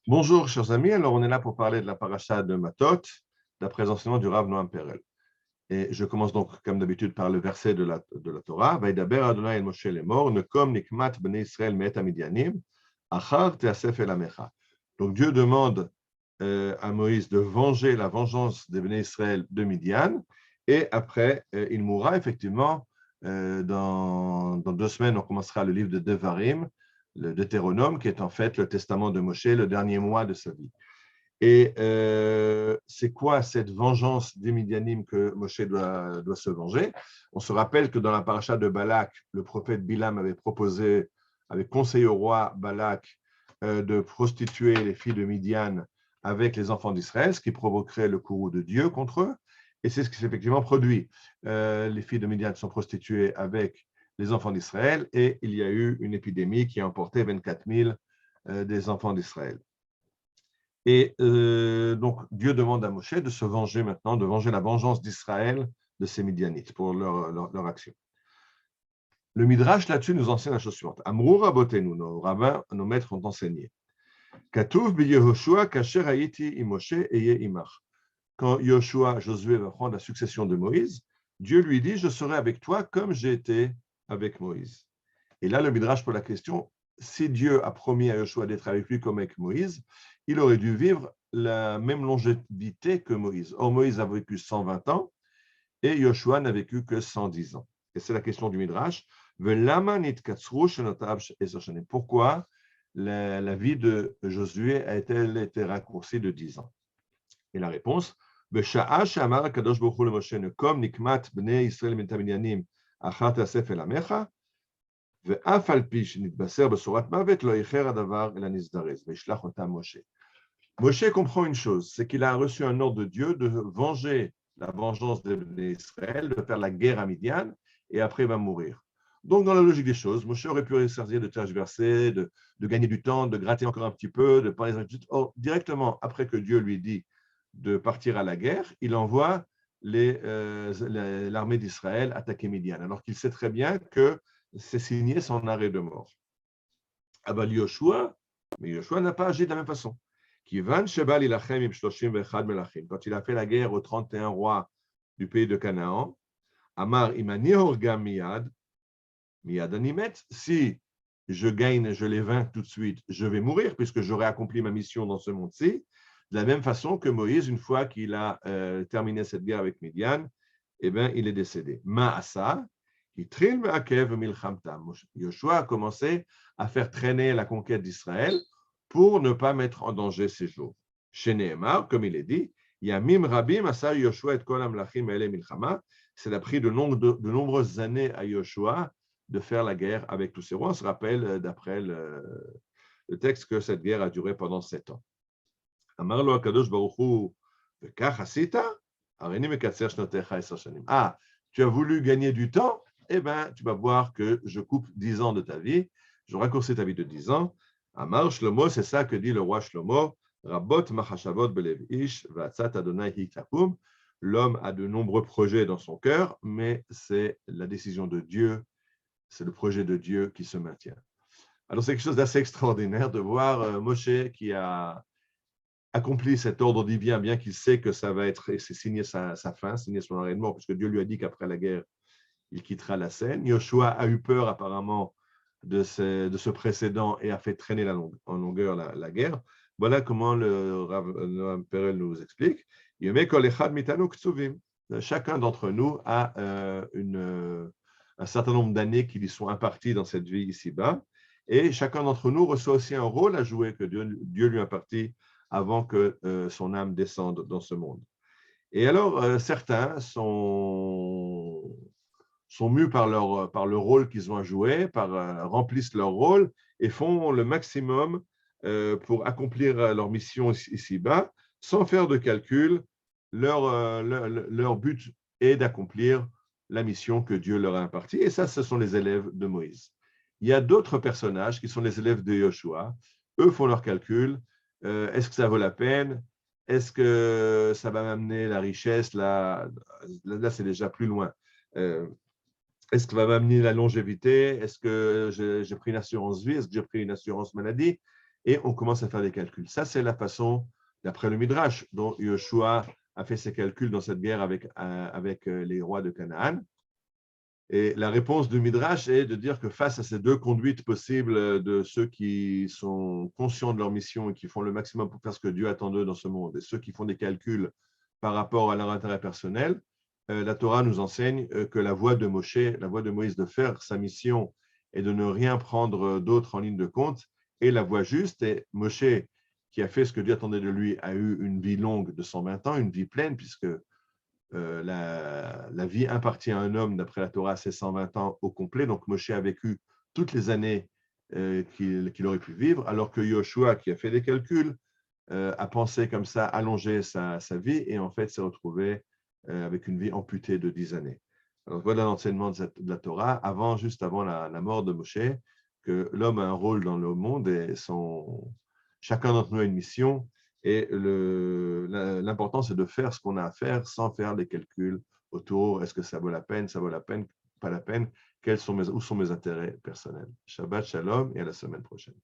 Bonjour, chers amis. Alors, on est là pour parler de la paracha de Matot, d'après l'enseignement du Rav Noam Perel. Et je commence donc, comme d'habitude, par le verset de la Torah. Vaidaber Adonai el Moshe lemor, nekom nikmat bnei Israël me'et hamidianim, achar teasef el amecha. Donc, Dieu demande à Moïse de venger la vengeance des bnei Israël de Midian. Et après, il mourra effectivement. Dans 2 semaines, on commencera le livre de Devarim, le Deutéronome, qui est en fait le testament de Moshe, le dernier mois de sa vie. Et c'est quoi cette vengeance des Midianim que Moshe doit se venger? On se rappelle que dans la paracha de Balak, le prophète Bilam avait conseillé au roi Balak de prostituer les filles de Midian avec les enfants d'Israël, ce qui provoquerait le courroux de Dieu contre eux. Et c'est ce qui s'est effectivement produit. Les filles de Midian sont prostituées avec les enfants d'Israël et il y a eu une épidémie qui a emporté 24 000 des enfants d'Israël. Et donc, Dieu demande à Moshe de se venger maintenant, de venger la vengeance d'Israël de ces Midianites pour leur action. Le Midrash là-dessus nous enseigne la chose suivante. Amrou rabotenu, nos rabbins, nos maîtres ont enseigné. Katuv biYehoshua kasher hayiti imoshe eye imach. Quand Yoshua, Josué, va prendre la succession de Moïse, Dieu lui dit, je serai avec toi comme j'ai été avec Moïse. Et là, le Midrash pose la question, si Dieu a promis à Yoshua d'être avec lui comme avec Moïse, il aurait dû vivre la même longévité que Moïse. Or, Moïse a vécu 120 ans et Yoshua n'a vécu que 110 ans. Et c'est la question du Midrash. Pourquoi la vie de Josué a-t-elle été raccourcie de 10 ans? Et la réponse, בשעה שאמר הקדוש ברוך הוא למשה, נקום נקמת בני ישראל מן המדינים אחר תאסף אל עמך, ואף על פי שנתבשר בשורת מוות, לא איחר הדבר אלא נזדרז, וישלח אותם משה. Moshe comprend une chose, c'est qu'il a reçu un ordre de Dieu de venger la vengeance d'Israël, de faire la guerre à Midian, et après il va mourir. Donc, dans la logique des choses, Moshe aurait pu servir de tergiverser, de gagner du temps, de gratter encore un petit peu, de parler des... Or, directement après que Dieu lui dit de partir à la guerre, il envoie l'armée d'Israël attaquer Midian, alors qu'il sait très bien que c'est signé son arrêt de mort. Mais Yoshua n'a pas agi de la même façon. Quand il a fait la guerre aux 31 rois du pays de Canaan, Amar imani horgam miyad animet, si je gagne, je les vainc tout de suite, je vais mourir puisque j'aurai accompli ma mission dans ce monde-ci. De la même façon que Moïse, une fois qu'il a terminé cette guerre avec Midian, eh bien, il est décédé. Ma'asa, Yoshua a commencé à faire traîner la conquête d'Israël pour ne pas mettre en danger ses jours. Chez Nehemar, comme il est dit, Yamim Rabim Asa Yoshua et Kol Amlachim Ele Milchama, c'est a pris de nombreuses années à Yoshua de faire la guerre avec tous ces rois. On se rappelle, d'après le texte, que cette guerre a duré pendant 7 ans. Amar lo HaKadosh Baruch Hu, Vekach Asita, Arini Mekatser Shnotecha Esar Shanim. Ah, tu as voulu gagner du temps, eh bien, tu vas voir que je coupe 10 ans de ta vie, je raccourcis ta vie de 10 ans. Amar Shlomo, c'est ça que dit le roi Shlomo, Rabot Machashavot Belev Ish, Vatzat Adonai Hikakum. L'homme a de nombreux projets dans son cœur, mais c'est la décision de Dieu, c'est le projet de Dieu qui se maintient. Alors, c'est quelque chose d'assez extraordinaire de voir Moshe qui a accompli cet ordre divin, bien qu'il sait que ça va être, et c'est signé sa fin, signé son arrêt de mort, puisque Dieu lui a dit qu'après la guerre, il quittera la scène. Yoshua a eu peur apparemment de ce précédent et a fait traîner en longueur la guerre. Voilà comment le Rav Noam Perel nous explique. Chacun d'entre nous a un certain nombre d'années qui lui sont imparties dans cette vie ici-bas, et chacun d'entre nous reçoit aussi un rôle à jouer que Dieu lui a imparti avant que son âme descende dans ce monde. Et alors, certains sont mus par le rôle qu'ils ont à jouer, remplissent leur rôle et font le maximum pour accomplir leur mission ici-bas, sans faire de calcul. Leur but est d'accomplir la mission que Dieu leur a impartie. Et ça, ce sont les élèves de Moïse. Il y a d'autres personnages qui sont les élèves de Yoshua. Eux font leurs calculs. Est-ce que ça vaut la peine? Est-ce que ça va m'amener la richesse? Là c'est déjà plus loin. Est-ce que ça va m'amener la longévité? Est-ce que j'ai pris une assurance vie? Est-ce que j'ai pris une assurance maladie? et on commence à faire des calculs. Ça, c'est la façon, d'après le Midrash, dont Yoshua a fait ses calculs dans cette guerre avec les rois de Canaan. Et la réponse du Midrash est de dire que face à ces deux conduites possibles de ceux qui sont conscients de leur mission et qui font le maximum pour faire ce que Dieu attend d'eux dans ce monde, et ceux qui font des calculs par rapport à leur intérêt personnel, la Torah nous enseigne que la voie de Moshe, la voie de Moïse de faire sa mission et de ne rien prendre d'autre en ligne de compte, est la voie juste. Et Moshe, qui a fait ce que Dieu attendait de lui, a eu une vie longue de 120 ans, une vie pleine, puisque la vie impartie à un homme, d'après la Torah, c'est 120 ans au complet. Donc, Moshe a vécu toutes les années qu'il aurait pu vivre, alors que Yoshua, qui a fait des calculs, a pensé comme ça allonger sa vie et en fait s'est retrouvé avec une vie amputée de 10 années. Alors, voilà l'enseignement de la Torah, juste avant la mort de Moshe, que l'homme a un rôle dans le monde et chacun d'entre nous a une mission. Et l'important, c'est de faire ce qu'on a à faire sans faire des calculs autour. Est-ce que ça vaut la peine, pas la peine, où sont mes intérêts personnels. Shabbat Shalom et à la semaine prochaine.